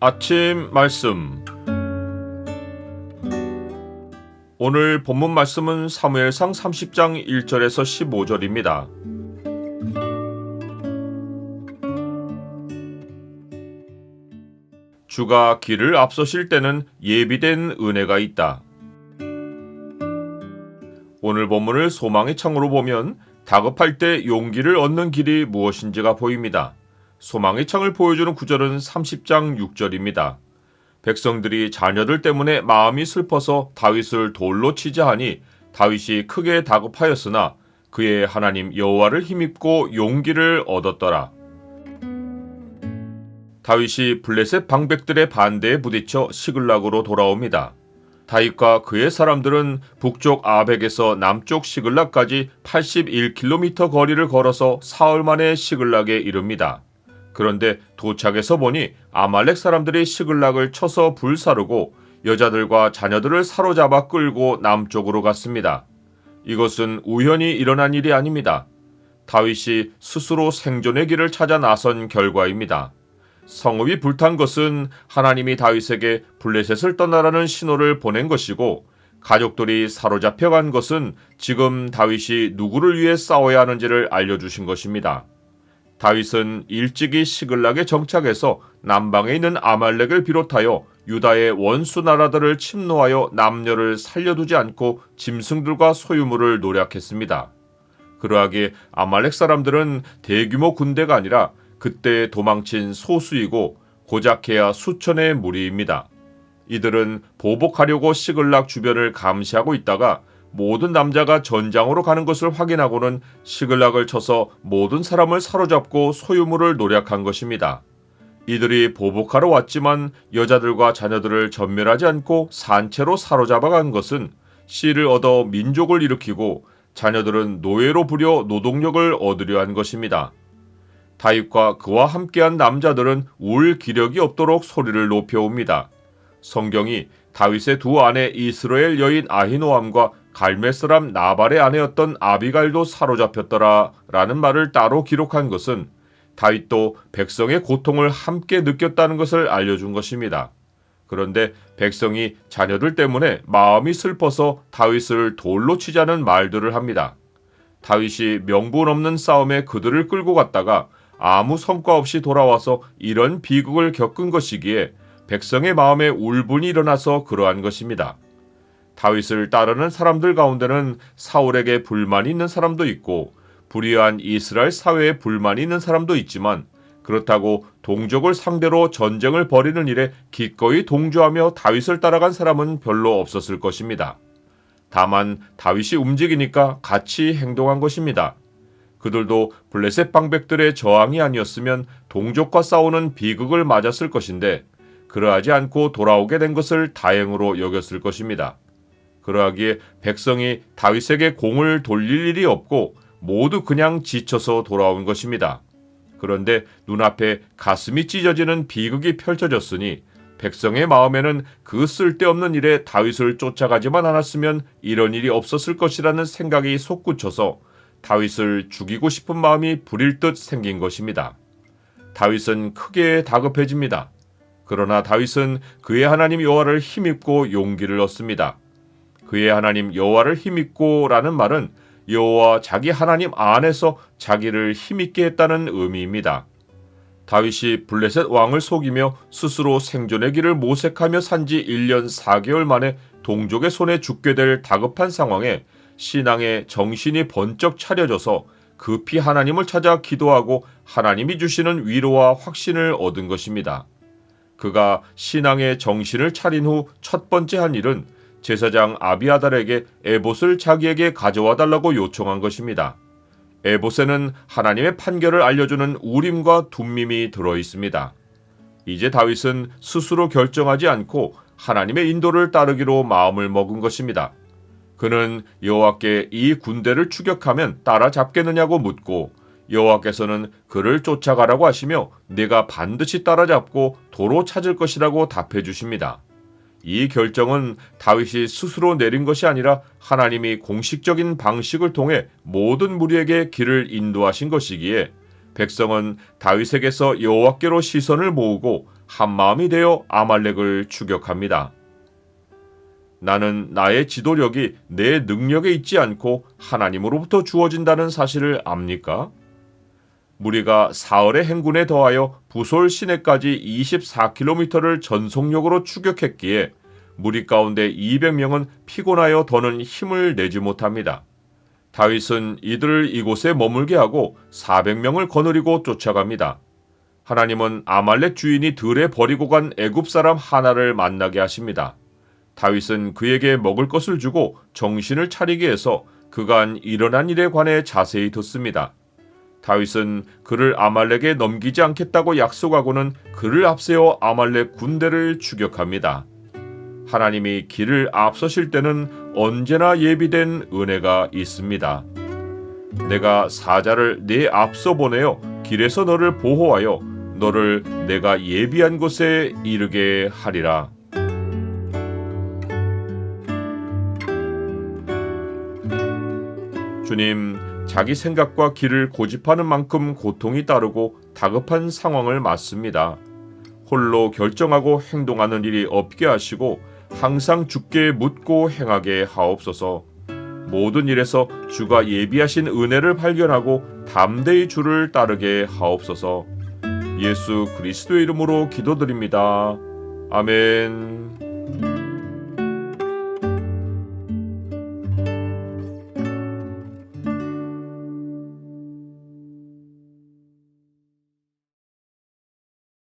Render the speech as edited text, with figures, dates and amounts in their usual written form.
아침 말씀. 오늘 본문 말씀은 사무엘상 30장 1절에서 15절입니다. 주가 길을 앞서실 때는 예비된 은혜가 있다. 오늘 본문을 소망의 창으로 보면 다급할 때 용기를 얻는 길이 무엇인지가 보입니다. 소망의 창을 보여주는 구절은 30장 6절입니다. 백성들이 자녀들 때문에 마음이 슬퍼서 다윗을 돌로 치자 하니 다윗이 크게 다급하였으나 그의 하나님 여호와를 힘입고 용기를 얻었더라. 다윗이 블레셋 방백들의 반대에 부딪혀 시글락으로 돌아옵니다. 다윗과 그의 사람들은 북쪽 아벡에서 남쪽 시글락까지 81km 거리를 걸어서 사흘 만에 시글락에 이릅니다. 그런데 도착해서 보니 아말렉 사람들이 시글락을 쳐서 불사르고 여자들과 자녀들을 사로잡아 끌고 남쪽으로 갔습니다. 이것은 우연히 일어난 일이 아닙니다. 다윗이 스스로 생존의 길을 찾아 나선 결과입니다. 성읍이 불탄 것은 하나님이 다윗에게 블레셋을 떠나라는 신호를 보낸 것이고, 가족들이 사로잡혀간 것은 지금 다윗이 누구를 위해 싸워야 하는지를 알려주신 것입니다. 다윗은 일찍이 시글락에 정착해서 남방에 있는 아말렉을 비롯하여 유다의 원수 나라들을 침노하여 남녀를 살려두지 않고 짐승들과 소유물을 노략했습니다. 그러하기에 아말렉 사람들은 대규모 군대가 아니라 그때 도망친 소수이고 고작해야 수천의 무리입니다. 이들은 보복하려고 시글락 주변을 감시하고 있다가 모든 남자가 전장으로 가는 것을 확인하고는 시글락을 쳐서 모든 사람을 사로잡고 소유물을 노략한 것입니다. 이들이 보복하러 왔지만 여자들과 자녀들을 전멸하지 않고 산채로 사로잡아간 것은 씨를 얻어 민족을 일으키고 자녀들은 노예로 부려 노동력을 얻으려 한 것입니다. 다윗과 그와 함께한 남자들은 울 기력이 없도록 소리를 높여옵니다. 성경이 다윗의 두 아내 이스라엘 여인 아히노암과 갈멜 사람 나발의 아내였던 아비갈도 사로잡혔더라 라는 말을 따로 기록한 것은 다윗도 백성의 고통을 함께 느꼈다는 것을 알려준 것입니다. 그런데 백성이 자녀들 때문에 마음이 슬퍼서 다윗을 돌로 치자는 말들을 합니다. 다윗이 명분 없는 싸움에 그들을 끌고 갔다가 아무 성과 없이 돌아와서 이런 비극을 겪은 것이기에 백성의 마음에 울분이 일어나서 그러한 것입니다. 다윗을 따르는 사람들 가운데는 사울에게 불만이 있는 사람도 있고 불의한 이스라엘 사회에 불만이 있는 사람도 있지만, 그렇다고 동족을 상대로 전쟁을 벌이는 일에 기꺼이 동조하며 다윗을 따라간 사람은 별로 없었을 것입니다. 다만 다윗이 움직이니까 같이 행동한 것입니다. 그들도 블레셋 방백들의 저항이 아니었으면 동족과 싸우는 비극을 맞았을 것인데 그러하지 않고 돌아오게 된 것을 다행으로 여겼을 것입니다. 그러하기에 백성이 다윗에게 공을 돌릴 일이 없고 모두 그냥 지쳐서 돌아온 것입니다. 그런데 눈앞에 가슴이 찢어지는 비극이 펼쳐졌으니 백성의 마음에는 그 쓸데없는 일에 다윗을 쫓아가지만 않았으면 이런 일이 없었을 것이라는 생각이 솟구쳐서 다윗을 죽이고 싶은 마음이 부릴 듯 생긴 것입니다. 다윗은 크게 다급해집니다. 그러나 다윗은 그의 하나님 여호와를 힘입고 용기를 얻습니다. 그의 하나님 여호와를 힘입고 라는 말은 여호와 자기 하나님 안에서 자기를 힘있게 했다는 의미입니다. 다윗이 블레셋 왕을 속이며 스스로 생존의 길을 모색하며 산지 1년 4개월 만에 동족의 손에 죽게 될 다급한 상황에 신앙의 정신이 번쩍 차려져서 급히 하나님을 찾아 기도하고 하나님이 주시는 위로와 확신을 얻은 것입니다. 그가 신앙의 정신을 차린 후 첫 번째 한 일은 제사장 아비아달에게 에봇을 자기에게 가져와 달라고 요청한 것입니다. 에봇에는 하나님의 판결을 알려주는 우림과 둠밈이 들어있습니다. 이제 다윗은 스스로 결정하지 않고 하나님의 인도를 따르기로 마음을 먹은 것입니다. 그는 여호와께 이 군대를 추격하면 따라잡겠느냐고 묻고 여호와께서는 그를 쫓아가라고 하시며 내가 반드시 따라잡고 도로 찾을 것이라고 답해 주십니다. 이 결정은 다윗이 스스로 내린 것이 아니라 하나님이 공식적인 방식을 통해 모든 무리에게 길을 인도하신 것이기에 백성은 다윗에게서 여호와께로 시선을 모으고 한마음이 되어 아말렉을 추격합니다. 나는 나의 지도력이 내 능력에 있지 않고 하나님으로부터 주어진다는 사실을 압니까? 무리가 사흘의 행군에 더하여 부솔 시내까지 24km를 전속력으로 추격했기에 무리 가운데 200명은 피곤하여 더는 힘을 내지 못합니다. 다윗은 이들을 이곳에 머물게 하고 400명을 거느리고 쫓아갑니다. 하나님은 아말렉 주인이 들에 버리고 간 애굽 사람 하나를 만나게 하십니다. 다윗은 그에게 먹을 것을 주고 정신을 차리게 해서 그간 일어난 일에 관해 자세히 듣습니다. 다윗은 그를 아말렉에 넘기지 않겠다고 약속하고는 그를 앞세워 아말렉 군대를 추격합니다. 하나님이 길을 앞서실 때는 언제나 예비된 은혜가 있습니다. 내가 사자를 네 앞서 보내어 길에서 너를 보호하여 너를 내가 예비한 곳에 이르게 하리라. 주님, 자기 생각과 길을 고집하는 만큼 고통이 따르고 다급한 상황을 맞습니다. 홀로 결정하고 행동하는 일이 없게 하시고 항상 주께 묻고 행하게 하옵소서. 모든 일에서 주가 예비하신 은혜를 발견하고 담대히 주를 따르게 하옵소서. 예수 그리스도의 이름으로 기도드립니다. 아멘.